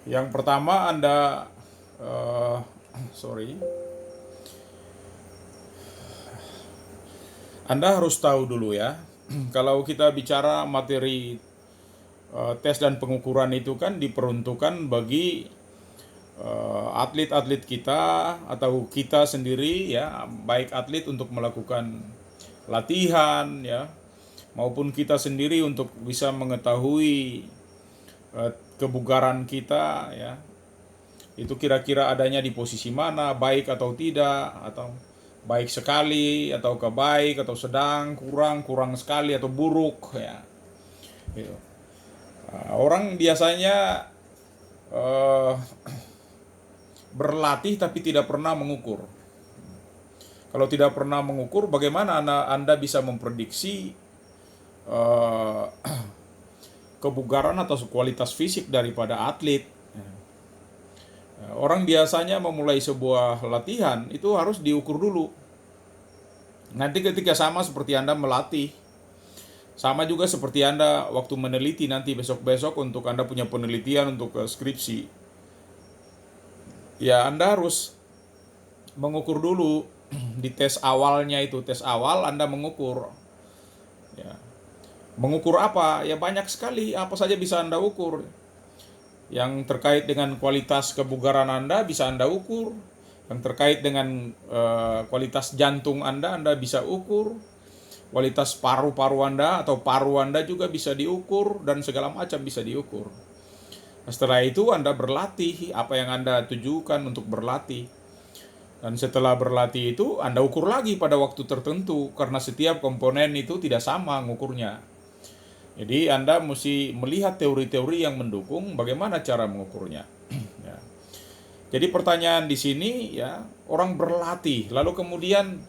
Yang pertama eh, sorry, Anda harus tahu dulu ya, kalau kita bicara materi tes dan pengukuran itu kan diperuntukkan bagi atlet-atlet kita atau kita sendiri ya, baik atlet untuk melakukan latihan ya, maupun kita sendiri untuk bisa mengetahui kebugaran kita ya, itu kira-kira adanya di posisi mana, baik atau tidak, atau baik sekali atau ke baik atau sedang, kurang kurang sekali atau buruk ya gitu. Orang biasanya eh, berlatih tapi tidak pernah mengukur. Kalau tidak pernah mengukur, bagaimana anda bisa memprediksi eh, kebugaran atau kualitas fisik daripada atlet? Orang biasanya memulai sebuah latihan itu harus diukur dulu. Nanti ketika sama seperti Anda melatih, sama juga seperti Anda waktu meneliti nanti besok-besok untuk Anda punya penelitian untuk skripsi. Ya, Anda harus mengukur dulu di tes awalnya itu, tes awal Anda mengukur. Ya. Mengukur apa? Ya banyak sekali, apa saja bisa Anda ukur. Yang terkait dengan kualitas kebugaran Anda bisa Anda ukur. Yang terkait dengan kualitas jantung Anda bisa ukur. Kualitas paru-paru Anda atau paru Anda juga bisa diukur, dan segala macam bisa diukur. Nah, setelah itu Anda berlatih apa yang Anda tujukan untuk berlatih. Dan setelah berlatih itu Anda ukur lagi pada waktu tertentu, karena setiap komponen itu tidak sama ngukurnya. Jadi Anda mesti melihat teori-teori yang mendukung bagaimana cara mengukurnya. Ya. Jadi pertanyaan di sini ya, orang berlatih lalu kemudian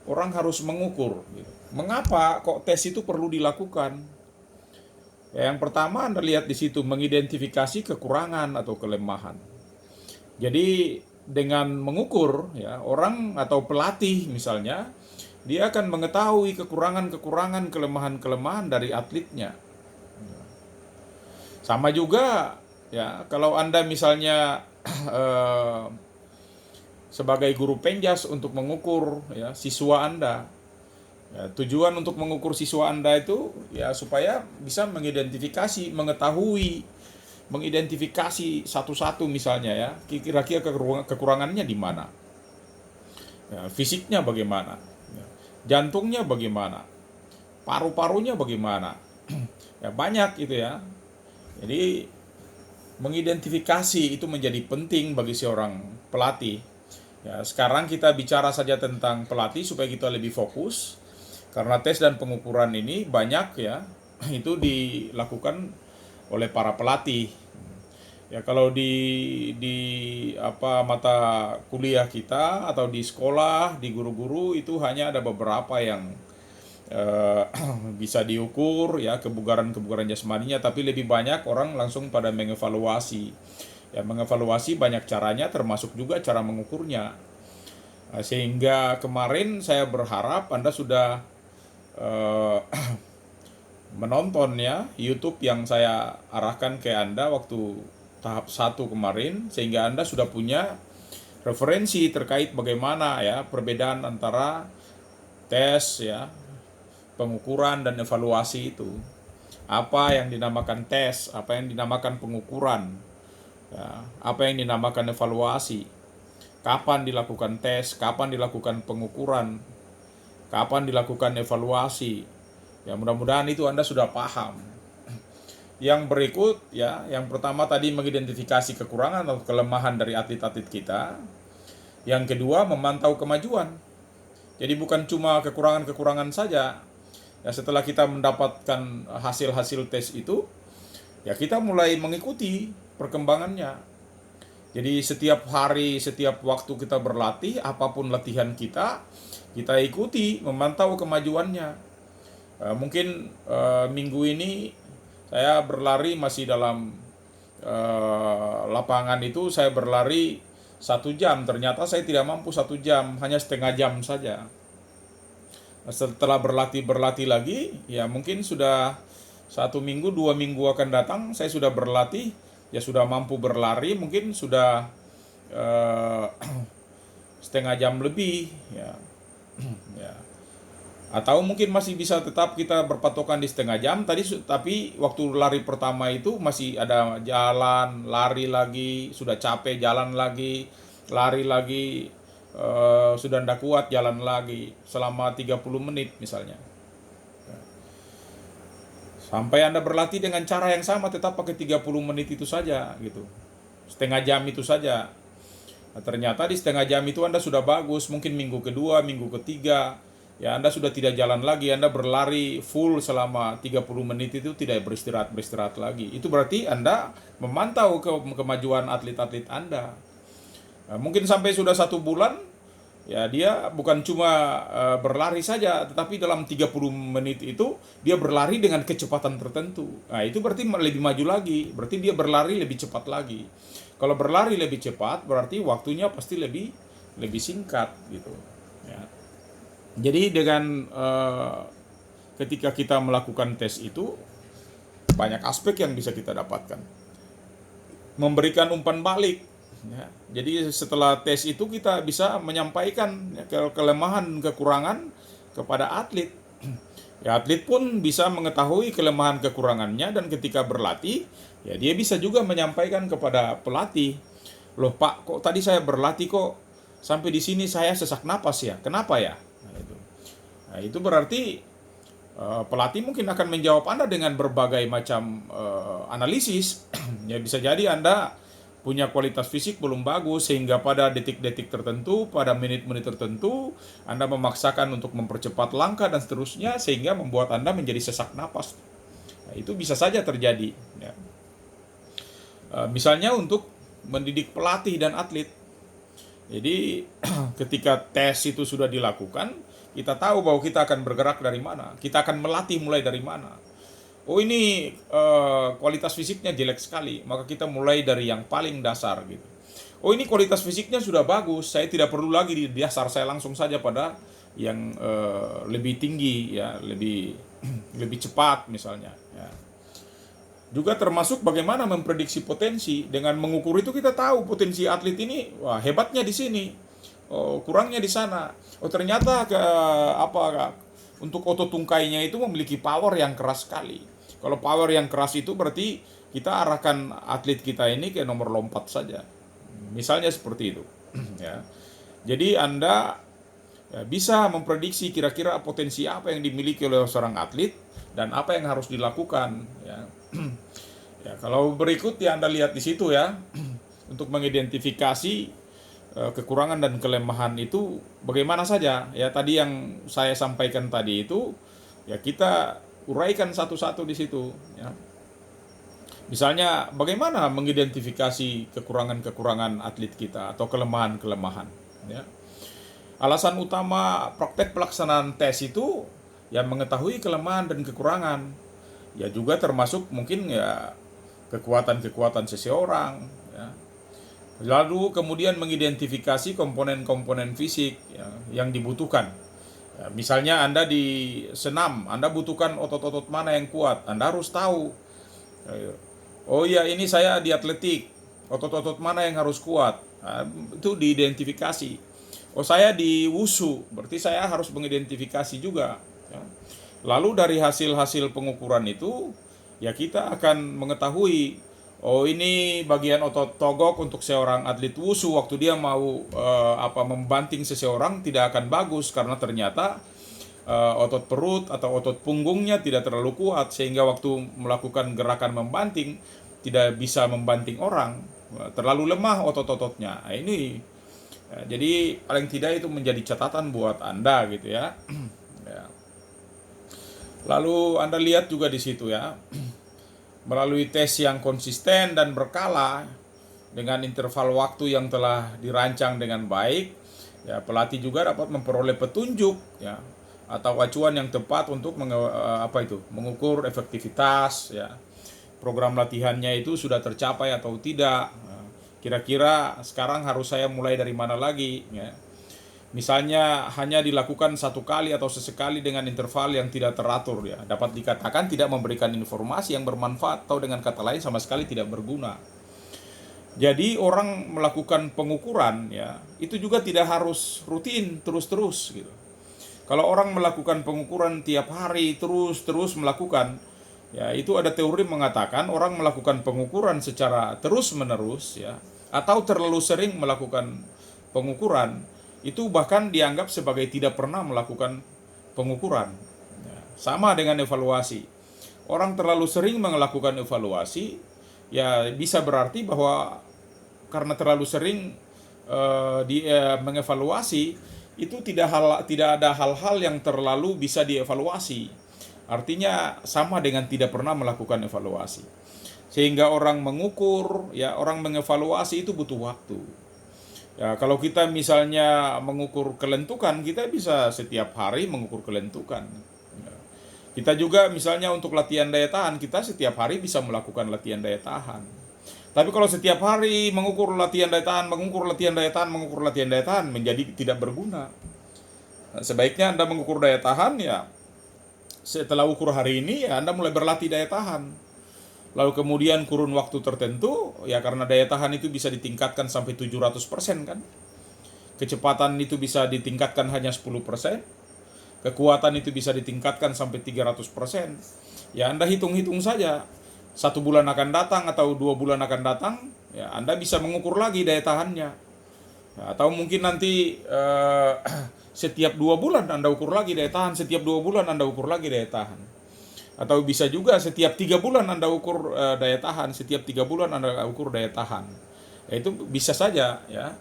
orang harus mengukur gitu. Mengapa kok tes itu perlu dilakukan? Ya, yang pertama Anda lihat di situ, mengidentifikasi kekurangan atau kelemahan. Jadi dengan mengukur ya, orang atau pelatih misalnya, dia akan mengetahui kekurangan-kekurangan, kelemahan-kelemahan dari atletnya. Sama juga ya, kalau Anda misalnya eh, sebagai guru penjas untuk mengukur ya siswa Anda. Ya, tujuan untuk mengukur siswa Anda itu ya supaya bisa mengidentifikasi, mengetahui, mengidentifikasi satu-satu misalnya ya, kira-kira kekurangannya di mana. Ya, fisiknya bagaimana? Ya, jantungnya bagaimana? Paru-parunya bagaimana? Ya banyak itu ya. Jadi mengidentifikasi itu menjadi penting bagi seorang pelatih. Ya, sekarang kita bicara saja tentang pelatih supaya kita lebih fokus, karena tes dan pengukuran ini banyak ya itu dilakukan oleh para pelatih. Ya kalau di apa mata kuliah kita atau di sekolah, di guru-guru itu hanya ada beberapa yang eh, bisa diukur ya kebugaran-kebugaran jasmaninya, tapi lebih banyak orang langsung pada mengevaluasi. Ya mengevaluasi banyak caranya, termasuk juga cara mengukurnya. Nah, sehingga kemarin saya berharap Anda sudah eh, menonton ya YouTube yang saya arahkan ke Anda waktu tahap 1 kemarin, sehingga Anda sudah punya referensi terkait bagaimana ya perbedaan antara tes ya, pengukuran dan evaluasi itu. Apa yang dinamakan tes, apa yang dinamakan pengukuran, ya, apa yang dinamakan evaluasi. Kapan dilakukan tes, kapan dilakukan pengukuran, kapan dilakukan evaluasi. Ya mudah-mudahan itu Anda sudah paham. Yang berikut ya, yang pertama tadi mengidentifikasi kekurangan atau kelemahan dari atlet-atlet kita. Yang kedua memantau kemajuan. Jadi bukan cuma kekurangan-kekurangan saja. Ya setelah kita mendapatkan hasil-hasil tes itu, ya kita mulai mengikuti perkembangannya. Jadi setiap hari, setiap waktu kita berlatih, apapun latihan kita ikuti, memantau kemajuannya. Mungkin minggu ini saya berlari masih dalam lapangan itu, saya berlari 1 jam, ternyata saya tidak mampu 1 jam, hanya setengah jam saja. Setelah berlatih lagi, ya mungkin sudah 1 minggu 2 minggu akan datang, saya sudah berlatih ya sudah mampu berlari, mungkin sudah eh, setengah jam lebih, ya. Ya. Atau mungkin masih bisa tetap kita berpatokan di setengah jam tadi, tapi waktu lari pertama itu masih ada jalan, lari lagi, sudah capek jalan lagi, lari lagi, sudah ndak kuat jalan lagi selama 30 menit misalnya. Sampai Anda berlatih dengan cara yang sama tetap pakai 30 menit itu saja gitu. Setengah jam itu saja. Nah, ternyata di setengah jam itu Anda sudah bagus, mungkin minggu kedua, minggu ketiga, ya Anda sudah tidak jalan lagi, Anda berlari full selama 30 menit itu tidak beristirahat lagi. Itu berarti Anda memantau kemajuan atlet-atlet Anda. Nah, mungkin sampai sudah 1 bulan, ya dia bukan cuma berlari saja, tetapi dalam 30 menit itu dia berlari dengan kecepatan tertentu. Nah, itu berarti lebih maju lagi, berarti dia berlari lebih cepat lagi. Kalau berlari lebih cepat, berarti waktunya pasti lebih singkat gitu. Ya. Jadi dengan ketika kita melakukan tes itu, banyak aspek yang bisa kita dapatkan. Memberikan umpan balik. Ya. Jadi setelah tes itu kita bisa menyampaikan kelemahan kekurangan kepada atlet. Ya, atlet pun bisa mengetahui kelemahan kekurangannya, dan ketika berlatih, ya dia bisa juga menyampaikan kepada pelatih, loh Pak, kok tadi saya berlatih kok sampai di sini saya sesak napas ya, kenapa ya? Nah, itu berarti pelatih mungkin akan menjawab Anda dengan berbagai macam analisis. Ya bisa jadi Anda punya kualitas fisik belum bagus, sehingga pada detik-detik tertentu, pada menit-menit tertentu, Anda memaksakan untuk mempercepat langkah dan seterusnya, sehingga membuat Anda menjadi sesak napas. Nah, itu bisa saja terjadi. Ya. Misalnya untuk mendidik pelatih dan atlet. Jadi ketika tes itu sudah dilakukan, kita tahu bahwa kita akan bergerak dari mana, kita akan melatih mulai dari mana. Oh ini kualitas fisiknya jelek sekali, maka kita mulai dari yang paling dasar gitu. Oh ini kualitas fisiknya sudah bagus, saya tidak perlu lagi di dasar, saya langsung saja pada yang lebih tinggi, ya lebih lebih cepat misalnya. Ya. Juga termasuk bagaimana memprediksi potensi. Dengan mengukur itu kita tahu potensi atlet ini, wah hebatnya di sini, oh kurangnya di sana. Oh ternyata untuk otot tungkainya itu memiliki power yang keras sekali. Kalau power yang keras itu berarti kita arahkan atlet kita ini ke nomor lompat saja. Misalnya seperti itu. Ya. Jadi Anda bisa memprediksi kira-kira potensi apa yang dimiliki oleh seorang atlet dan apa yang harus dilakukan. Ya. Ya, kalau berikut ya Anda lihat di situ ya, untuk mengidentifikasi kekurangan dan kelemahan itu bagaimana saja. Ya tadi yang saya sampaikan tadi itu, ya kita uraikan satu-satu di situ. Ya. Misalnya bagaimana mengidentifikasi kekurangan-kekurangan atlet kita atau kelemahan-kelemahan. Ya. Alasan utama praktek pelaksanaan tes itu ya mengetahui kelemahan dan kekurangan. Ya juga termasuk mungkin ya kekuatan-kekuatan seseorang. Ya. Lalu kemudian mengidentifikasi komponen-komponen fisik ya, yang dibutuhkan. Ya, misalnya Anda di senam, Anda butuhkan otot-otot mana yang kuat, Anda harus tahu. Oh iya ini saya di atletik, otot-otot mana yang harus kuat, nah, itu diidentifikasi. Oh saya di wushu, berarti saya harus mengidentifikasi juga. Ya. Lalu dari hasil-hasil pengukuran itu, ya kita akan mengetahui, oh ini bagian otot togok untuk seorang atlet wushu waktu dia mau membanting seseorang tidak akan bagus karena ternyata otot perut atau otot punggungnya tidak terlalu kuat, sehingga waktu melakukan gerakan membanting tidak bisa membanting orang, terlalu lemah otot-ototnya. Nah, ini jadi paling tidak itu menjadi catatan buat Anda gitu ya. Ya. Lalu Anda lihat juga di situ ya. Melalui tes yang konsisten dan berkala dengan interval waktu yang telah dirancang dengan baik, ya pelatih juga dapat memperoleh petunjuk ya atau acuan yang tepat untuk mengukur efektivitas ya. Program latihannya itu sudah tercapai atau tidak. Kira-kira sekarang harus saya mulai dari mana lagi ya. Misalnya hanya dilakukan 1 kali atau sesekali dengan interval yang tidak teratur ya, dapat dikatakan tidak memberikan informasi yang bermanfaat atau dengan kata lain sama sekali tidak berguna. Jadi orang melakukan pengukuran ya, itu juga tidak harus rutin terus-terus gitu. Kalau orang melakukan pengukuran tiap hari terus-terus melakukan, ya itu ada teori mengatakan orang melakukan pengukuran secara terus-menerus ya, atau terlalu sering melakukan pengukuran, itu bahkan dianggap sebagai tidak pernah melakukan pengukuran. Ya, sama dengan evaluasi. Orang terlalu sering melakukan evaluasi, ya bisa berarti bahwa karena terlalu sering mengevaluasi, itu tidak ada hal-hal yang terlalu bisa dievaluasi. Artinya sama dengan tidak pernah melakukan evaluasi. Sehingga orang mengukur, ya orang mengevaluasi itu butuh waktu. Ya, kalau kita misalnya mengukur kelentukan, kita bisa setiap hari mengukur kelentukan. Ya. Kita juga misalnya untuk latihan daya tahan, kita setiap hari bisa melakukan latihan daya tahan. Tapi kalau setiap hari mengukur latihan daya tahan, mengukur latihan daya tahan, mengukur latihan daya tahan, menjadi tidak berguna. Nah, sebaiknya Anda mengukur daya tahan ya, setelah ukur hari ini ya Anda mulai berlatih daya tahan. Lalu kemudian kurun waktu tertentu, ya karena daya tahan itu bisa ditingkatkan sampai 700% kan. Kecepatan itu bisa ditingkatkan hanya 10%. Kekuatan itu bisa ditingkatkan sampai 300%. Ya Anda hitung-hitung saja. 1 bulan akan datang atau 2 bulan akan datang, ya Anda bisa mengukur lagi daya tahannya. Ya, atau mungkin nanti setiap 2 bulan Anda ukur lagi daya tahan, setiap 2 bulan Anda ukur lagi daya tahan. Atau bisa juga setiap 3 bulan Anda ukur daya tahan, setiap 3 bulan Anda ukur daya tahan. Ya, itu bisa saja ya.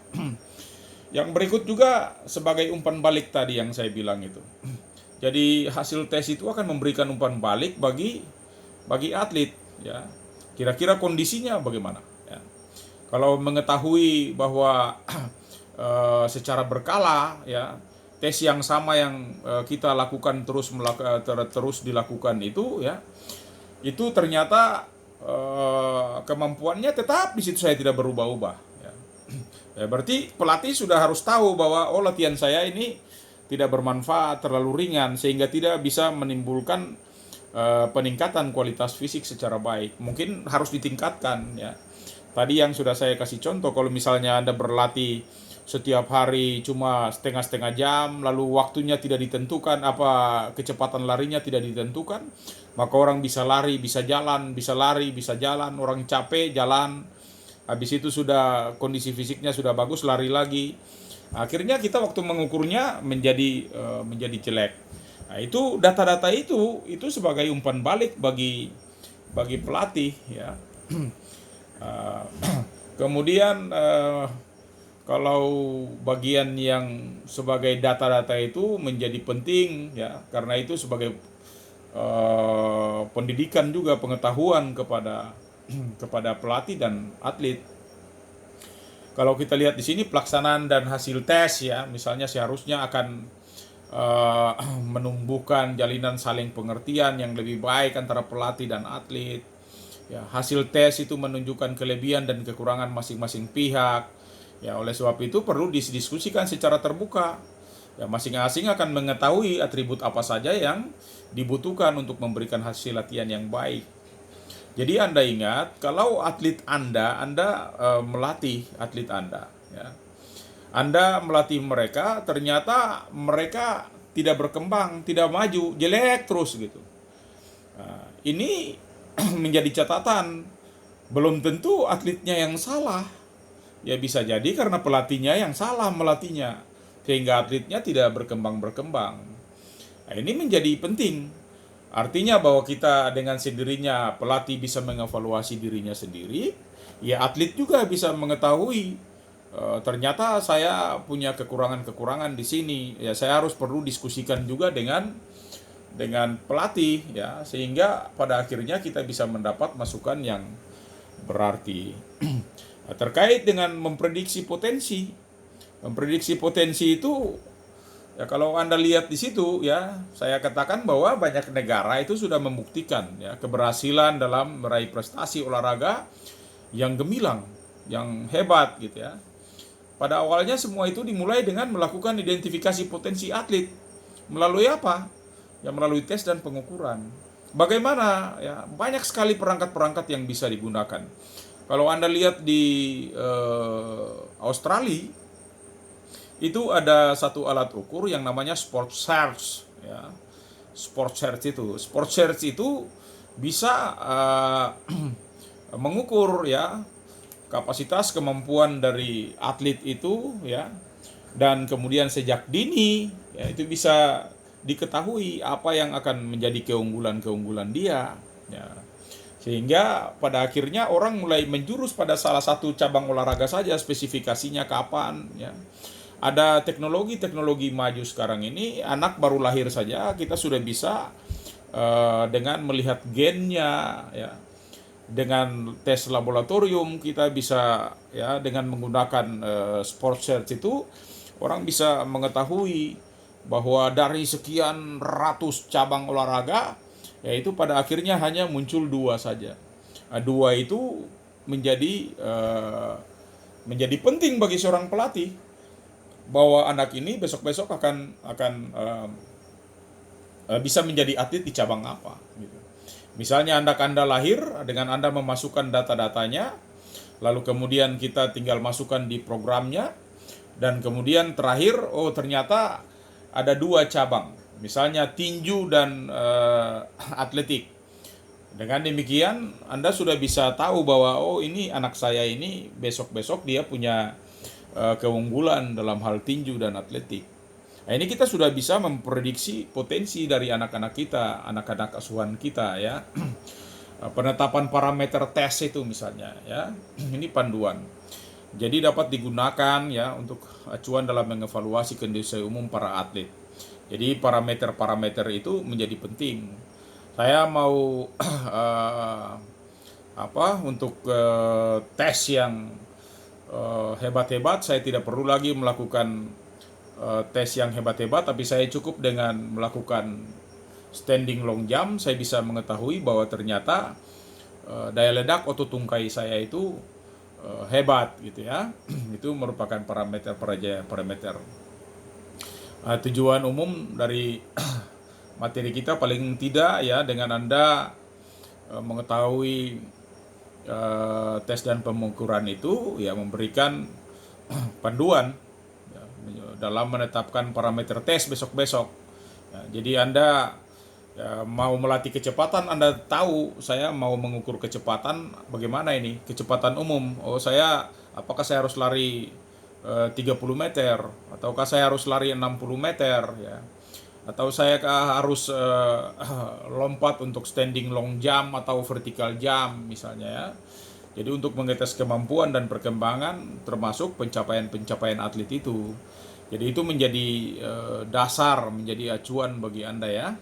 Yang berikut juga sebagai umpan balik tadi yang saya bilang itu. Jadi hasil tes itu akan memberikan umpan balik bagi atlet ya. Kira-kira kondisinya bagaimana ya. Kalau mengetahui bahwa secara berkala ya, tes yang sama yang kita lakukan terus dilakukan itu ya, itu ternyata kemampuannya tetap di situ, saya tidak berubah-ubah ya. Ya, berarti pelatih sudah harus tahu bahwa oh latihan saya ini tidak bermanfaat, terlalu ringan sehingga tidak bisa menimbulkan peningkatan kualitas fisik secara baik. Mungkin harus ditingkatkan ya. Tadi yang sudah saya kasih contoh, kalau misalnya Anda berlatih setiap hari cuma setengah-setengah jam, lalu waktunya tidak ditentukan, kecepatan larinya tidak ditentukan, maka orang bisa lari, bisa jalan, bisa lari, bisa jalan, orang capek jalan, habis itu sudah kondisi fisiknya sudah bagus, lari lagi. Akhirnya kita waktu mengukurnya menjadi jelek. Nah, itu data-data itu sebagai umpan balik bagi pelatih ya. Kemudian kalau bagian yang sebagai data-data itu menjadi penting ya, karena itu sebagai pendidikan juga, pengetahuan kepada pelatih dan atlet. Kalau kita lihat di sini pelaksanaan dan hasil tes ya, misalnya seharusnya akan menumbuhkan jalinan saling pengertian yang lebih baik antara pelatih dan atlet. Ya, hasil tes itu menunjukkan kelebihan dan kekurangan masing-masing pihak. Ya, oleh sebab itu perlu didiskusikan secara terbuka. Ya, masing-masing akan mengetahui atribut apa saja yang dibutuhkan untuk memberikan hasil latihan yang baik. Jadi Anda ingat, kalau atlet Anda melatih atlet Anda, ya. Anda melatih mereka, ternyata mereka tidak berkembang, tidak maju, jelek terus gitu. Nah, ini menjadi catatan. Belum tentu atletnya yang salah. Ya bisa jadi karena pelatihnya yang salah melatihnya, sehingga atletnya tidak berkembang. Nah, ini menjadi penting. Artinya bahwa kita dengan sendirinya, pelatih bisa mengevaluasi dirinya sendiri, ya atlet juga bisa mengetahui ternyata saya punya kekurangan-kekurangan di sini. Ya saya harus perlu diskusikan juga dengan pelatih ya, sehingga pada akhirnya kita bisa mendapat masukan yang berarti. Nah, terkait dengan memprediksi potensi. Memprediksi potensi itu ya, kalau Anda lihat di situ ya, saya katakan bahwa banyak negara itu sudah membuktikan ya keberhasilan dalam meraih prestasi olahraga yang gemilang, yang hebat gitu ya. Pada awalnya semua itu dimulai dengan melakukan identifikasi potensi atlet. Melalui apa? Ya melalui tes dan pengukuran. Bagaimana? Ya, banyak sekali perangkat-perangkat yang bisa digunakan. Kalau Anda lihat di Australia, itu ada satu alat ukur yang namanya Sport Search, ya. Sport Search itu bisa mengukur, ya, kapasitas kemampuan dari atlet itu, ya, dan kemudian sejak dini, ya, itu bisa diketahui apa yang akan menjadi keunggulan-keunggulan dia, ya. Sehingga pada akhirnya orang mulai menjurus pada salah satu cabang olahraga saja, spesifikasinya kapan, ya. Ada teknologi-teknologi maju sekarang ini, anak baru lahir saja kita sudah bisa dengan melihat gennya, ya, dengan tes laboratorium kita bisa, ya, dengan menggunakan sport search itu orang bisa mengetahui bahwa dari sekian ratus cabang olahraga, yaitu pada akhirnya hanya muncul dua saja. Dua itu menjadi penting bagi seorang pelatih, bahwa anak ini besok-besok akan bisa menjadi atlet di cabang apa, gitu. Misalnya Anda lahir dengan Anda memasukkan data-datanya, lalu kemudian kita tinggal masukkan di programnya, dan kemudian terakhir, oh ternyata ada dua cabang, misalnya tinju dan atletik. Dengan demikian Anda sudah bisa tahu bahwa oh ini anak saya ini besok-besok dia punya keunggulan dalam hal tinju dan atletik. Nah, ini kita sudah bisa memprediksi potensi dari anak-anak kita, anak-anak asuhan kita, ya. Penetapan parameter tes itu misalnya, ya. Ini panduan. Jadi dapat digunakan, ya, untuk acuan dalam mengevaluasi kondisi umum para atlet. Jadi parameter-parameter itu menjadi penting. Saya mau untuk tes yang hebat-hebat, saya tidak perlu lagi melakukan tes yang hebat-hebat, tapi saya cukup dengan melakukan standing long jump, saya bisa mengetahui bahwa ternyata daya ledak otot tungkai saya itu hebat, gitu, ya. Itu merupakan parameter. Tujuan umum dari materi kita paling tidak, ya, dengan Anda mengetahui tes dan pengukuran itu, ya, memberikan panduan, ya, dalam menetapkan parameter tes besok-besok, ya. Jadi Anda, ya, mau melatih kecepatan, Anda tahu saya mau mengukur kecepatan bagaimana ini, kecepatan umum. Oh, apakah saya harus lari 30 meter, ataukah saya harus lari 60 meter, ya, atau saya harus lompat untuk standing long jump atau vertical jump misalnya, ya. Jadi untuk mengetes kemampuan dan perkembangan termasuk pencapaian-pencapaian atlet itu. Jadi itu menjadi dasar, menjadi acuan bagi Anda, ya.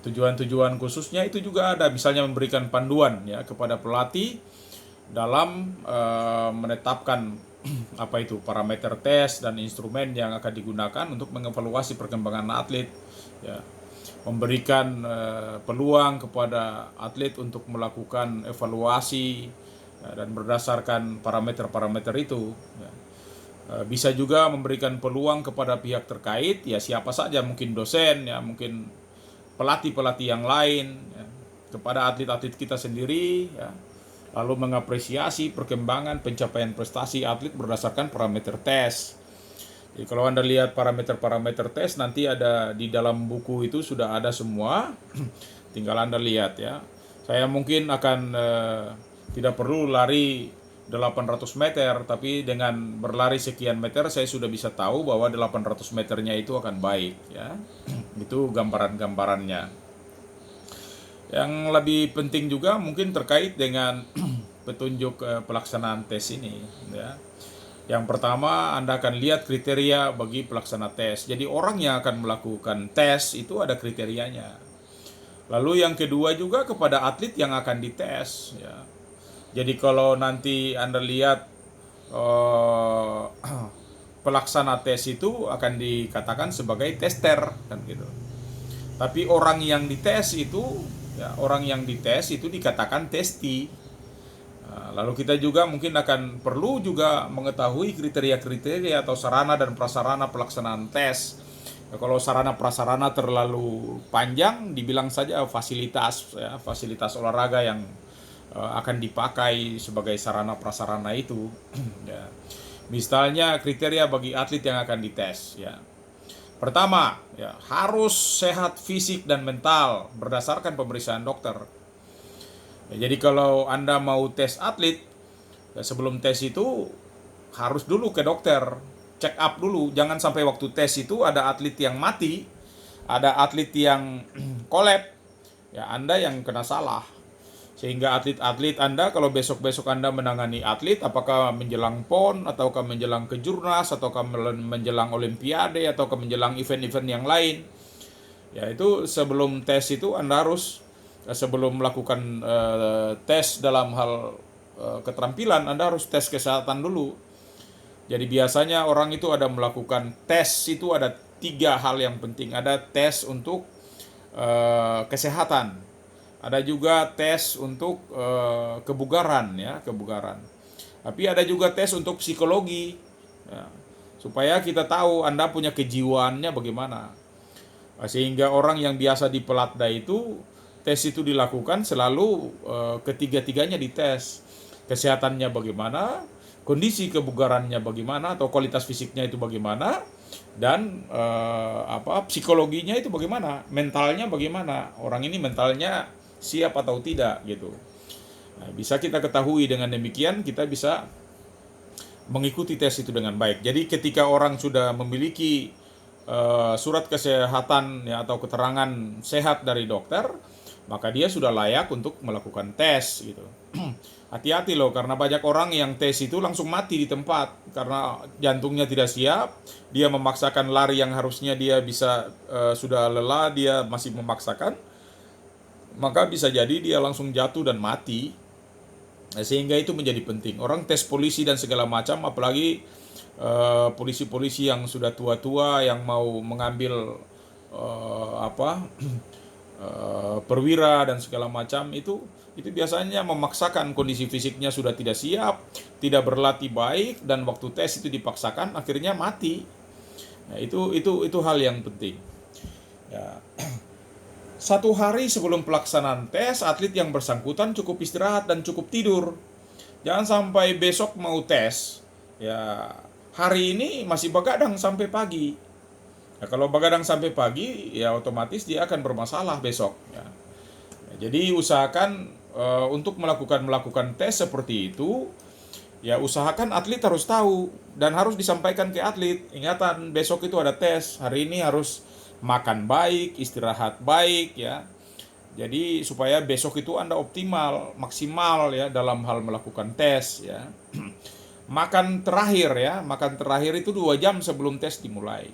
Tujuan-tujuan khususnya itu juga ada, misalnya memberikan panduan, ya, kepada pelatih dalam menetapkan parameter tes dan instrumen yang akan digunakan untuk mengevaluasi perkembangan atlet, ya. Memberikan peluang kepada atlet untuk melakukan evaluasi, ya, dan berdasarkan parameter-parameter itu, ya. Bisa juga memberikan peluang kepada pihak terkait, ya, siapa saja, mungkin dosen, ya, mungkin pelatih-pelatih yang lain, ya, kepada atlet-atlet kita sendiri, ya, lalu mengapresiasi perkembangan pencapaian prestasi atlet berdasarkan parameter tes. Jadi kalau Anda lihat parameter-parameter tes nanti ada di dalam buku itu, sudah ada semua. Tinggal Anda lihat, ya. Saya mungkin akan tidak perlu lari 800 meter, tapi dengan berlari sekian meter saya sudah bisa tahu bahwa 800 meternya itu akan baik, ya. Itu gambaran-gambarannya. Yang lebih penting juga mungkin terkait dengan petunjuk pelaksanaan tes ini, ya. Yang pertama, Anda akan lihat kriteria bagi pelaksana tes. Jadi orang yang akan melakukan tes itu ada kriterianya. Lalu yang kedua juga kepada atlet yang akan dites, ya. Jadi kalau nanti Anda lihat pelaksana tes itu akan dikatakan sebagai tester, kan gitu. Tapi orang yang dites itu dikatakan testi. Lalu kita juga mungkin akan perlu juga mengetahui kriteria-kriteria atau sarana dan prasarana pelaksanaan tes. Kalau sarana prasarana terlalu panjang, dibilang saja fasilitas, ya, fasilitas olahraga yang akan dipakai sebagai sarana prasarana itu. Ya. Misalnya kriteria bagi atlet yang akan dites, ya. Pertama, ya, harus sehat fisik dan mental berdasarkan pemeriksaan dokter. Ya, jadi kalau Anda mau tes atlet, ya, sebelum tes itu harus dulu ke dokter, check up dulu. Jangan sampai waktu tes itu ada atlet yang mati, ada atlet yang kolab, ya Anda yang kena salah. Sehingga atlet-atlet Anda, kalau besok-besok Anda menangani atlet, apakah menjelang PON, ataukah menjelang kejurnas, ataukah menjelang olimpiade, ataukah menjelang event-event yang lain, ya itu sebelum tes itu Anda harus, sebelum melakukan tes dalam hal keterampilan, Anda harus tes kesehatan dulu. Jadi biasanya orang itu ada melakukan tes itu ada 3 hal yang penting. Ada tes untuk kesehatan, ada juga tes untuk kebugaran, ya, kebugaran. Tapi ada juga tes untuk psikologi, ya, supaya kita tahu Anda punya kejiwaannya bagaimana. Sehingga orang yang biasa di Pelatda itu tes itu dilakukan selalu, ketiga-tiganya dites. Kesehatannya bagaimana, kondisi kebugarannya bagaimana atau kualitas fisiknya itu bagaimana, dan psikologinya itu bagaimana, mentalnya bagaimana, orang ini mentalnya siap atau tidak gitu. Nah, bisa kita ketahui dengan demikian, kita bisa mengikuti tes itu dengan baik. Jadi ketika orang sudah memiliki surat kesehatan, ya, atau keterangan sehat dari dokter, maka dia sudah layak untuk melakukan tes gitu. Hati-hati loh, karena banyak orang yang tes itu langsung mati di tempat karena jantungnya tidak siap, dia memaksakan lari yang harusnya dia bisa, sudah lelah, dia masih memaksakan, maka bisa jadi dia langsung jatuh dan mati. Nah, sehingga itu menjadi penting. Orang tes polisi dan segala macam, apalagi polisi-polisi yang sudah tua-tua yang mau mengambil perwira dan segala macam, itu biasanya memaksakan, kondisi fisiknya sudah tidak siap, tidak berlatih baik, dan waktu tes itu dipaksakan, akhirnya mati. Nah, itu hal yang penting. Ya. 1 hari sebelum pelaksanaan tes, atlet yang bersangkutan cukup istirahat dan cukup tidur. Jangan sampai besok mau tes, ya hari ini masih begadang sampai pagi. Ya, kalau begadang sampai pagi, ya otomatis dia akan bermasalah besok. Ya. Jadi usahakan untuk melakukan tes seperti itu, ya usahakan atlet harus tahu dan harus disampaikan ke atlet. Ingatan, besok itu ada tes, hari ini harus makan baik, istirahat baik, ya. Jadi supaya besok itu Anda optimal, maksimal, ya, dalam hal melakukan tes, ya. Makan terakhir itu 2 jam sebelum tes dimulai.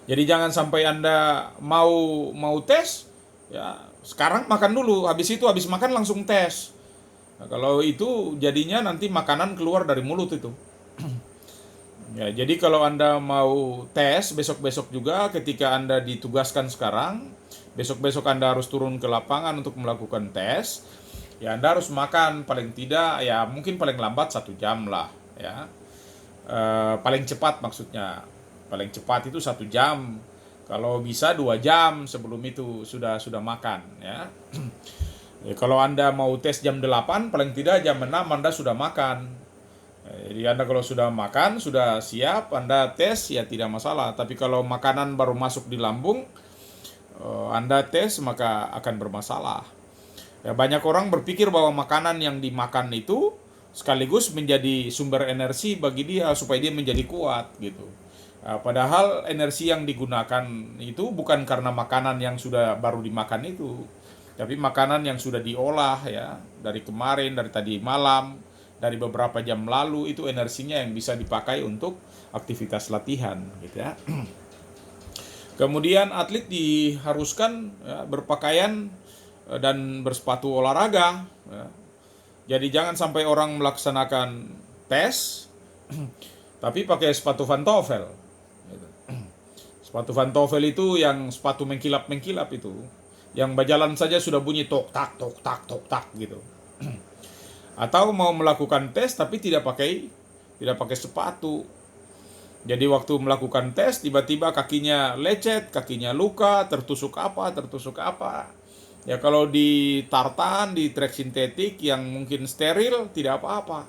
Jadi jangan sampai Anda mau tes, ya sekarang makan dulu, habis makan langsung tes. Nah, kalau itu jadinya nanti makanan keluar dari mulut itu. Ya, jadi kalau Anda mau tes besok-besok juga, ketika Anda ditugaskan sekarang, besok-besok Anda harus turun ke lapangan untuk melakukan tes, ya Anda harus makan paling tidak, ya mungkin paling lambat 1 jam lah, ya. Paling cepat maksudnya, paling cepat itu 1 jam. Kalau bisa 2 jam sebelum itu sudah makan, ya. Ya, kalau Anda mau tes jam 8, paling tidak jam 6 Anda sudah makan. Jadi Anda kalau sudah makan, sudah siap, Anda tes, ya tidak masalah. Tapi kalau makanan baru masuk di lambung, Anda tes, maka akan bermasalah. Ya, banyak orang berpikir bahwa makanan yang dimakan itu sekaligus menjadi sumber energi bagi dia supaya dia menjadi kuat gitu. Padahal energi yang digunakan itu bukan karena makanan yang sudah baru dimakan itu, tapi makanan yang sudah diolah, ya, dari kemarin, dari tadi malam, dari beberapa jam lalu, itu energinya yang bisa dipakai untuk aktivitas latihan gitu, ya. Kemudian atlet diharuskan, ya, berpakaian dan bersepatu olahraga, ya. Jadi jangan sampai orang melaksanakan tes tapi pakai sepatu pantofel. Sepatu pantofel itu yang sepatu mengkilap-mengkilap itu, yang berjalan saja sudah bunyi tok tak gitu. Atau mau melakukan tes tapi tidak pakai sepatu. Jadi waktu melakukan tes tiba-tiba kakinya lecet, kakinya luka, tertusuk apa. Ya kalau di tartan, di trek sintetik yang mungkin steril tidak apa-apa.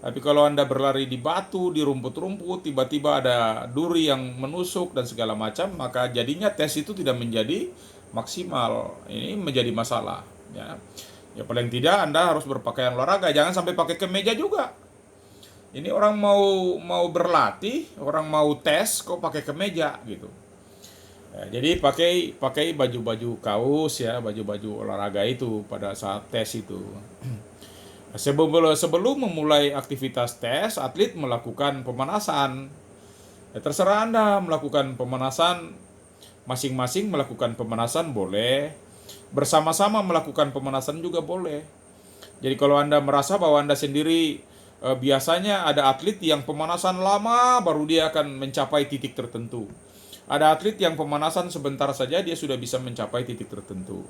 Tapi kalau Anda berlari di batu, di rumput-rumput, tiba-tiba ada duri yang menusuk dan segala macam, maka jadinya tes itu tidak menjadi maksimal. Ini menjadi masalah. Ya, ya paling tidak Anda harus berpakaian olahraga. Jangan sampai pakai kemeja juga. Ini orang mau berlatih, orang mau tes, kok pakai kemeja gitu. Ya, jadi pakai baju-baju kaos ya, baju-baju olahraga itu pada saat tes itu. Sebelum memulai aktivitas tes, atlet melakukan pemanasan. Ya, terserah Anda melakukan pemanasan, masing-masing melakukan pemanasan boleh, bersama-sama melakukan pemanasan juga boleh. Jadi kalau Anda merasa bahwa Anda sendiri biasanya ada atlet yang pemanasan lama baru dia akan mencapai titik tertentu. Ada atlet yang pemanasan sebentar saja dia sudah bisa mencapai titik tertentu.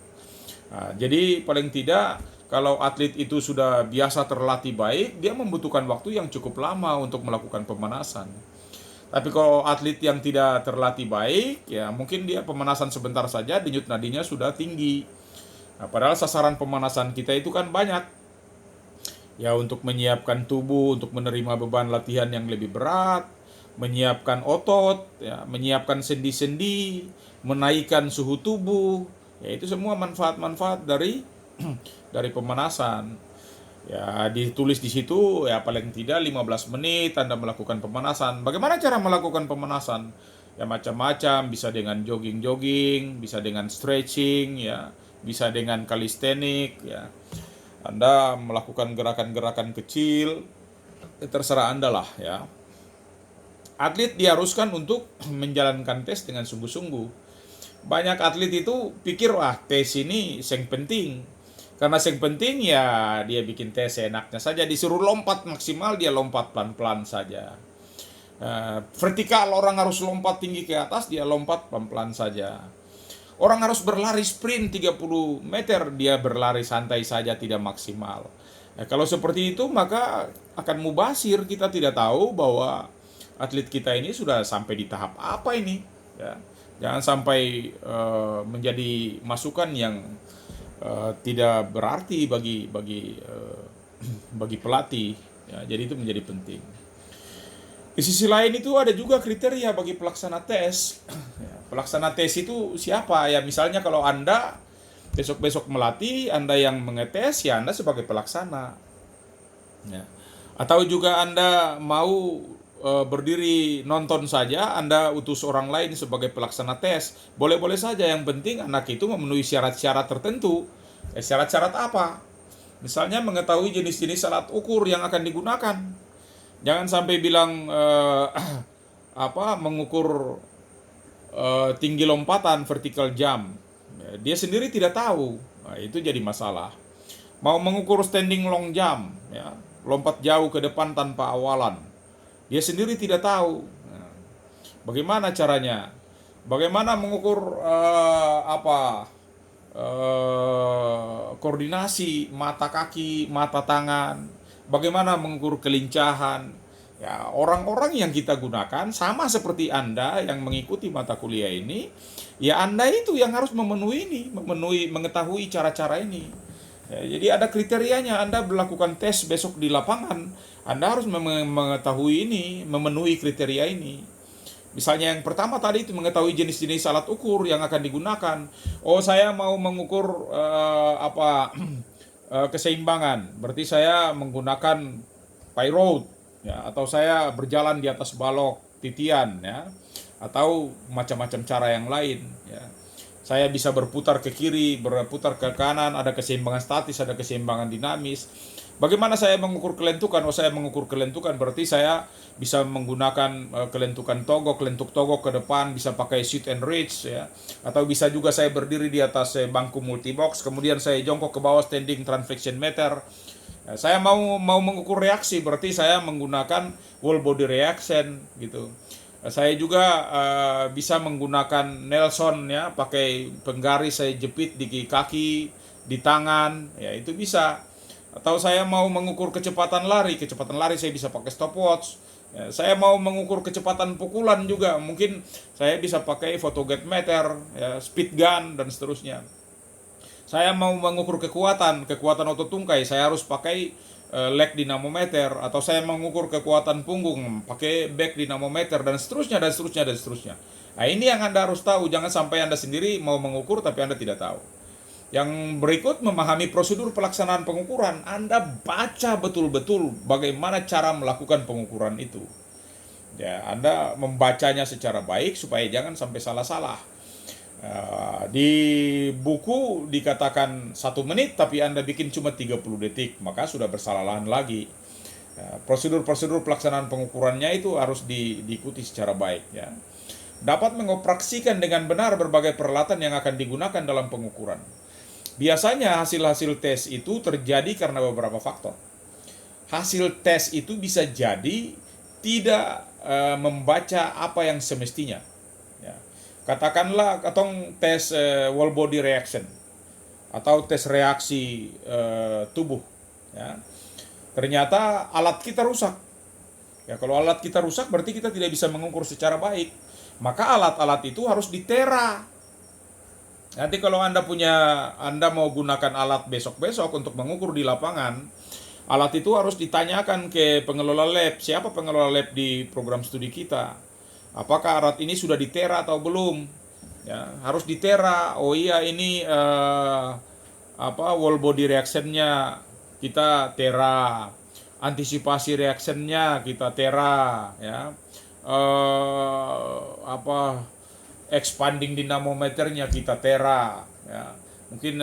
Nah, jadi paling tidak kalau atlet itu sudah biasa terlatih baik, dia membutuhkan waktu yang cukup lama untuk melakukan pemanasan. Tapi kalau atlet yang tidak terlatih baik, ya mungkin dia pemanasan sebentar saja, denyut nadinya sudah tinggi. Nah, padahal sasaran pemanasan kita itu kan banyak. Ya untuk menyiapkan tubuh untuk menerima beban latihan yang lebih berat, menyiapkan otot, ya, menyiapkan sendi-sendi, menaikkan suhu tubuh, ya itu semua manfaat-manfaat dari dari pemanasan. Ya ditulis di situ ya paling tidak 15 menit Anda melakukan pemanasan. Bagaimana cara melakukan pemanasan? Ya macam-macam, bisa dengan jogging-jogging, bisa dengan stretching, ya, bisa dengan calisthenics, ya. Anda melakukan gerakan-gerakan kecil, terserah Anda lah ya. Atlet diharuskan untuk menjalankan tes dengan sungguh-sungguh. Banyak atlet itu pikir, wah tes ini yang penting. Karena yang penting ya dia bikin tes enaknya saja. Disuruh lompat maksimal, dia lompat pelan-pelan saja. Vertikal orang harus lompat tinggi ke atas, dia lompat pelan-pelan saja. Orang harus berlari sprint 30 meter, dia berlari santai saja tidak maksimal. Nah, kalau seperti itu maka akan mubasir, kita tidak tahu bahwa atlet kita ini sudah sampai di tahap apa ini. Ya. Jangan sampai menjadi masukan yang tidak berarti bagi pelatih. Ya, jadi itu menjadi penting. Di sisi lain itu ada juga kriteria bagi pelaksana tes. Ya, pelaksana tes itu siapa? Ya misalnya kalau Anda besok-besok melatih, Anda yang mengetes, ya Anda sebagai pelaksana. Ya. Atau juga Anda mau berdiri nonton saja, Anda utus orang lain sebagai pelaksana tes. Boleh-boleh saja, yang penting anak itu memenuhi syarat-syarat tertentu. Syarat-syarat apa? Misalnya mengetahui jenis-jenis alat ukur yang akan digunakan. Jangan sampai bilang mengukur tinggi lompatan vertical jump. Dia sendiri tidak tahu. Nah, itu jadi masalah. Mau mengukur standing long jump, ya, lompat jauh ke depan tanpa awalan. Dia sendiri tidak tahu. Nah, bagaimana caranya? Bagaimana mengukur koordinasi mata kaki, mata tangan? Bagaimana mengukur kelincahan? Ya, orang-orang yang kita gunakan sama seperti Anda yang mengikuti mata kuliah ini, ya Anda itu yang harus memenuhi ini, mengetahui cara-cara ini. Ya, jadi ada kriterianya. Anda melakukan tes besok di lapangan, Anda harus mengetahui ini, memenuhi kriteria ini. Misalnya yang pertama tadi itu mengetahui jenis-jenis alat ukur yang akan digunakan. Oh, saya mau mengukur keseimbangan, berarti saya menggunakan pyroid, ya, atau saya berjalan di atas balok titian, ya, atau macam-macam cara yang lain, ya. Saya bisa berputar ke kiri, berputar ke kanan, ada keseimbangan statis, ada keseimbangan dinamis. Bagaimana saya mengukur kelentukan? Oh, saya mengukur kelentukan berarti saya bisa menggunakan kelentukan kelentuk togok ke depan, bisa pakai sit and reach, ya. Atau bisa juga saya berdiri di atas bangku multibox, kemudian saya jongkok ke bawah standing transflexion meter. Ya, saya mau mengukur reaksi berarti saya menggunakan whole body reaction gitu. Saya juga bisa menggunakan Nelson, ya, pakai penggaris saya jepit di kaki, di tangan, ya itu bisa. Atau saya mau mengukur kecepatan lari saya bisa pakai stopwatch. Ya, saya mau mengukur kecepatan pukulan juga, mungkin saya bisa pakai photogate meter, ya, speed gun dan seterusnya. Saya mau mengukur kekuatan otot tungkai, saya harus pakai leg dinamometer, atau saya mengukur kekuatan punggung, pakai back dinamometer, dan seterusnya, dan seterusnya, dan seterusnya. Nah, ini yang Anda harus tahu, jangan sampai Anda sendiri mau mengukur tapi Anda tidak tahu. Yang berikut, memahami prosedur pelaksanaan pengukuran. Anda baca betul-betul bagaimana cara melakukan pengukuran itu. Ya, Anda membacanya secara baik supaya jangan sampai salah-salah. Di buku dikatakan 1 menit, tapi Anda bikin cuma 30 detik, maka sudah bersalah lagi. Prosedur-prosedur pelaksanaan pengukurannya itu harus diikuti secara baik. Ya. Dapat mengoperasikan dengan benar berbagai peralatan yang akan digunakan dalam pengukuran. Biasanya hasil-hasil tes itu terjadi karena beberapa faktor. Hasil tes itu bisa jadi tidak membaca apa yang semestinya. Ya. Katakanlah katong tes whole body reaction atau tes reaksi tubuh. Ya. Ternyata alat kita rusak. Ya, kalau alat kita rusak berarti kita tidak bisa mengukur secara baik. Maka alat-alat itu harus ditera. Nanti kalau Anda mau gunakan alat besok-besok untuk mengukur di lapangan, alat itu harus ditanyakan ke pengelola lab. Siapa pengelola lab di program studi kita? Apakah alat ini sudah ditera atau belum? Ya, harus ditera. Oh iya, ini whole body reactionnya kita tera, antisipasi reactionnya kita tera, ya. Expanding dinamometernya kita tera, ya. Mungkin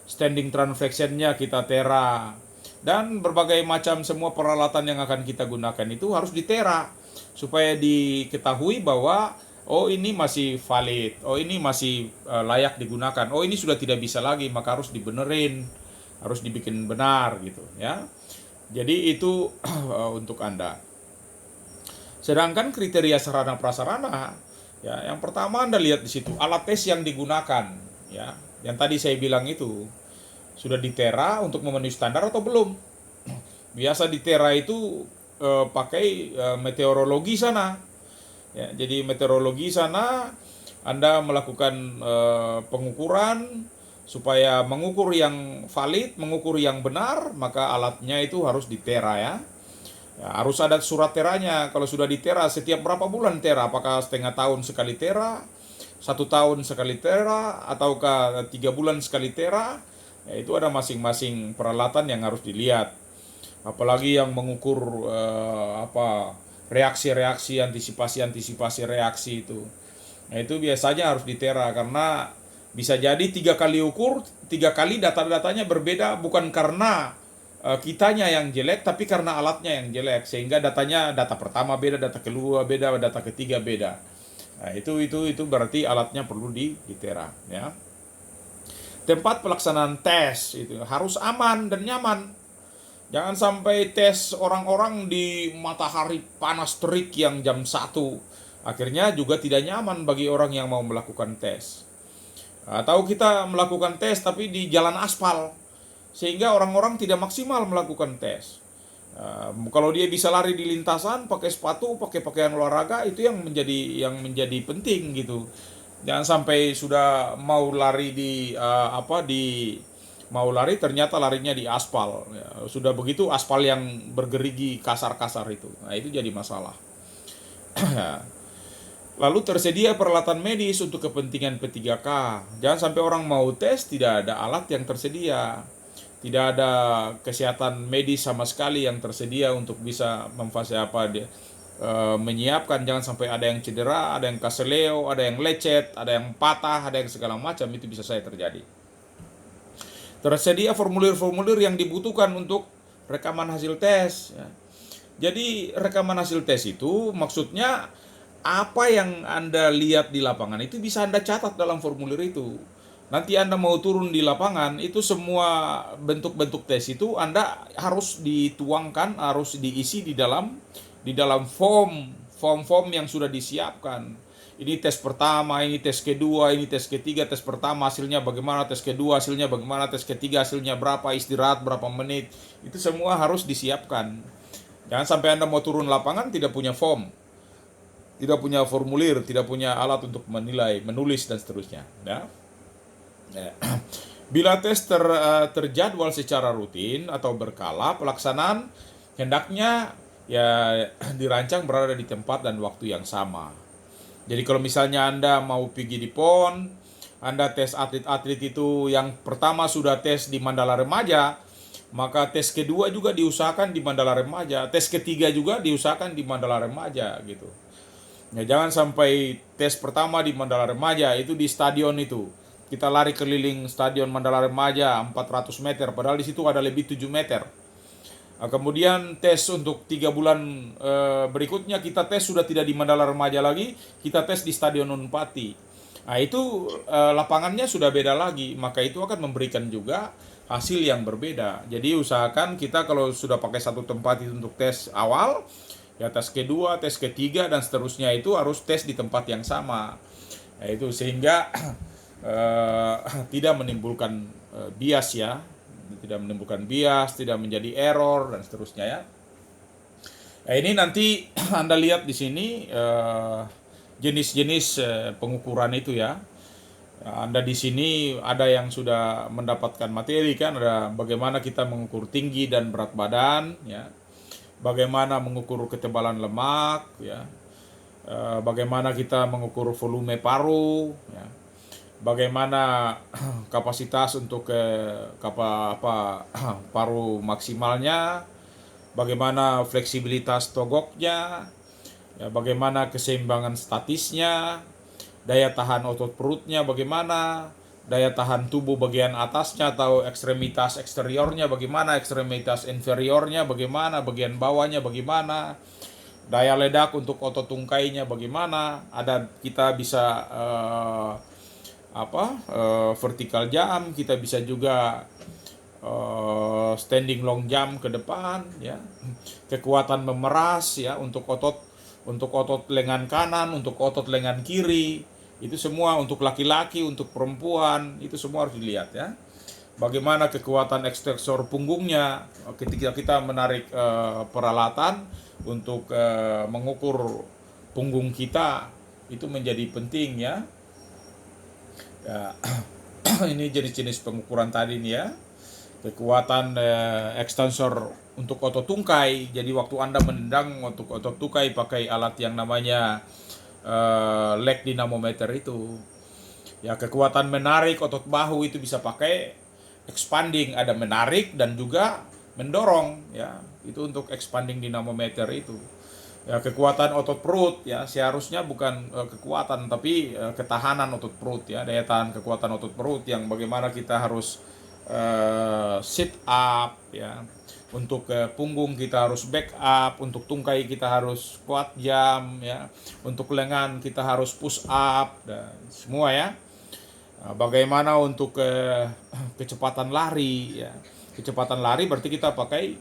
standing transflectionnya kita tera, dan berbagai macam semua peralatan yang akan kita gunakan itu harus ditera supaya diketahui bahwa oh ini masih valid, oh ini masih layak digunakan, oh ini sudah tidak bisa lagi, maka harus dibenerin, harus dibikin benar gitu, ya. Jadi itu untuk Anda. Sedangkan kriteria sarana prasarana, ya, yang pertama Anda lihat di situ alat tes yang digunakan, ya. Yang tadi saya bilang itu sudah ditera untuk memenuhi standar atau belum. Biasa ditera itu pakai meteorologi sana. Ya, jadi meteorologi sana Anda melakukan pengukuran supaya mengukur yang valid, mengukur yang benar, maka alatnya itu harus ditera, ya. Ya, harus ada surat teranya. Kalau sudah ditera, setiap berapa bulan tera? Apakah setengah tahun sekali tera, 1 tahun sekali tera, ataukah 3 bulan sekali tera? Ya, itu ada masing-masing peralatan yang harus dilihat. Apalagi yang mengukur reaksi-reaksi, antisipasi reaksi itu. Nah, itu biasanya harus ditera karena bisa jadi 3 kali ukur, 3 kali data-datanya berbeda, bukan karena kitanya yang jelek, tapi karena alatnya yang jelek, sehingga data pertama beda, data kedua beda, data ketiga beda. Nah, itu berarti alatnya perlu ditera, ya. Tempat pelaksanaan tes itu harus aman dan nyaman. Jangan sampai tes orang-orang di matahari panas terik yang jam 1. Akhirnya juga tidak nyaman bagi orang yang mau melakukan tes. Atau kita melakukan tes tapi di jalan aspal, sehingga orang-orang tidak maksimal melakukan tes. Kalau dia bisa lari di lintasan pakai sepatu, pakai pakaian olahraga, itu yang menjadi penting gitu. Jangan sampai sudah mau lari mau lari ternyata larinya di aspal. Ya, sudah begitu aspal yang bergerigi kasar-kasar itu. Nah, itu jadi masalah. Lalu tersedia peralatan medis untuk kepentingan P3K. Jangan sampai orang mau tes tidak ada alat yang tersedia. Tidak ada kesehatan medis sama sekali yang tersedia untuk bisa menyiapkan. Jangan sampai ada yang cedera, ada yang kaseleo, ada yang lecet, ada yang patah, ada yang segala macam, itu bisa saja terjadi. Tersedia formulir-formulir yang dibutuhkan untuk rekaman hasil tes, ya. Jadi rekaman hasil tes itu maksudnya apa yang Anda lihat di lapangan itu bisa Anda catat dalam formulir itu. Nanti Anda mau turun di lapangan, itu semua bentuk-bentuk tes itu Anda harus dituangkan, harus diisi di dalam form yang sudah disiapkan. Ini tes pertama, ini tes kedua, ini tes ketiga, tes pertama hasilnya bagaimana, tes kedua hasilnya bagaimana, tes ketiga hasilnya berapa, istirahat berapa menit. Itu semua harus disiapkan. Jangan sampai Anda mau turun lapangan tidak punya form, tidak punya formulir, tidak punya alat untuk menilai, menulis dan seterusnya, ya. Ya. Bila tes terjadwal secara rutin atau berkala, pelaksanaan hendaknya ya dirancang berada di tempat dan waktu yang sama. Jadi kalau misalnya Anda mau pergi di PON, Anda tes atlet-atlet itu yang pertama sudah tes di Mandala Remaja, maka tes kedua juga diusahakan di Mandala Remaja, tes ketiga juga diusahakan di Mandala Remaja gitu. Ya, jangan sampai tes pertama di Mandala Remaja itu di stadion itu. Kita lari keliling stadion Mandala Remaja 400 meter, padahal di situ ada lebih 7 meter. Nah, kemudian tes untuk 3 bulan berikutnya kita tes sudah tidak di Mandala Remaja lagi, kita tes di Stadion Unpati. Nah itu lapangannya sudah beda lagi, maka itu akan memberikan juga hasil yang berbeda. Jadi usahakan kita kalau sudah pakai satu tempat itu untuk tes awal, ya tes kedua, tes ketiga dan seterusnya itu harus tes di tempat yang sama. Nah, itu sehingga tidak menimbulkan bias ya, tidak menimbulkan bias, tidak menjadi error dan seterusnya ya. Nah, ini nanti Anda lihat di sini jenis-jenis pengukuran itu ya. Anda di sini ada yang sudah mendapatkan materi kan, ada bagaimana kita mengukur tinggi dan berat badan ya. Bagaimana mengukur ketebalan lemak ya. Bagaimana kita mengukur volume paru ya. Bagaimana kapasitas untuk paru maksimalnya, bagaimana fleksibilitas togoknya, ya, bagaimana keseimbangan statisnya, daya tahan otot perutnya bagaimana, daya tahan tubuh bagian atasnya atau ekstremitas eksteriornya bagaimana, ekstremitas inferiornya bagaimana, bagian bawahnya bagaimana, daya ledak untuk otot tungkainya bagaimana, ada kita bisa vertical jump, kita bisa juga standing long jump ke depan ya, kekuatan memeras ya untuk otot lengan kanan, untuk otot lengan kiri, itu semua untuk laki-laki, untuk perempuan, itu semua harus dilihat ya. Bagaimana kekuatan ekstensor punggungnya ketika kita menarik peralatan untuk mengukur punggung kita, itu menjadi penting ya. Ya, ini jenis-jenis pengukuran tadi nih ya. Kekuatan ekstensor untuk otot tungkai. Jadi waktu Anda menendang untuk otot tungkai pakai alat yang namanya leg dynamometer itu. Ya, kekuatan menarik otot bahu itu bisa pakai expanding, ada menarik dan juga mendorong ya. Itu untuk expanding dynamometer itu. Ya, kekuatan otot perut ya seharusnya bukan kekuatan tapi ketahanan otot perut ya, daya tahan kekuatan otot perut yang bagaimana kita harus sit up ya, untuk punggung kita harus back up, untuk tungkai kita harus squat jump ya, untuk lengan kita harus push up dan semua ya. Bagaimana untuk kecepatan lari ya, kecepatan lari berarti kita pakai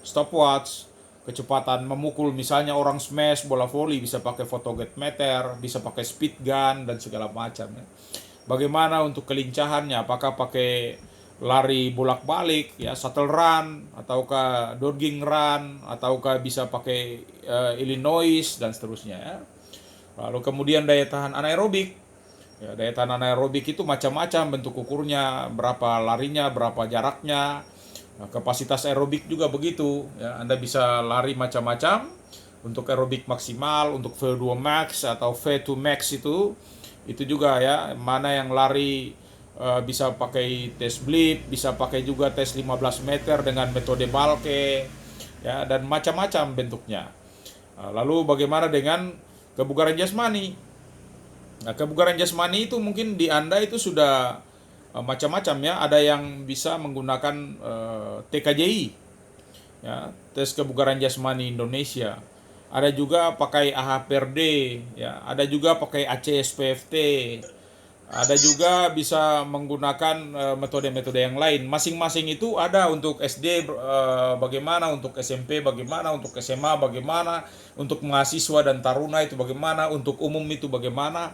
stopwatch. Kecepatan memukul misalnya orang smash bola voli bisa pakai photometer, bisa pakai speed gun dan segala macam ya. Bagaimana untuk kelincahannya, apakah pakai lari bolak-balik ya, shuttle run ataukah jogging run ataukah bisa pakai Illinois dan seterusnya ya. Lalu kemudian daya tahan anaerobik. Ya, daya tahan anaerobik itu macam-macam bentuk ukurnya, berapa larinya, berapa jaraknya. Nah, kapasitas aerobik juga begitu ya, Anda bisa lari macam-macam untuk aerobik maksimal, untuk V2 max atau V2 max itu juga ya, mana yang lari bisa pakai tes blip, bisa pakai juga tes 15 meter dengan metode Balke ya, dan macam-macam bentuknya. Lalu bagaimana dengan kebugaran jasmani? Nah, kebugaran jasmani itu mungkin di Anda itu sudah macam-macam ya, ada yang bisa menggunakan TKJI ya, tes kebugaran jasmani Indonesia, ada juga pakai AHPRD ya, ada juga pakai ACSPFT, ada juga bisa menggunakan metode-metode yang lain. Masing-masing itu ada untuk SD bagaimana, untuk SMP bagaimana, untuk SMA bagaimana, untuk mahasiswa dan taruna itu bagaimana, untuk umum itu bagaimana,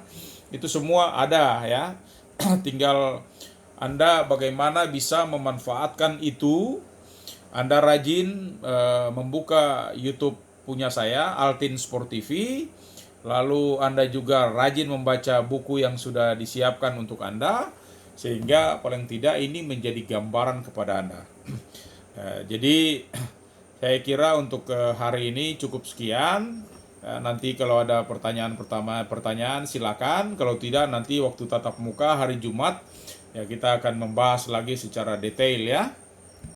itu semua ada ya. Tinggal Anda bagaimana bisa memanfaatkan itu. Anda rajin membuka YouTube punya saya, Altin Sport TV. Lalu Anda juga rajin membaca buku yang sudah disiapkan untuk Anda. sehingga paling tidak ini menjadi gambaran kepada Anda. Jadi saya kira untuk hari ini cukup sekian. Nanti kalau ada pertanyaan silakan. Kalau tidak, nanti waktu tatap muka hari Jumat ya kita akan membahas lagi secara detail ya.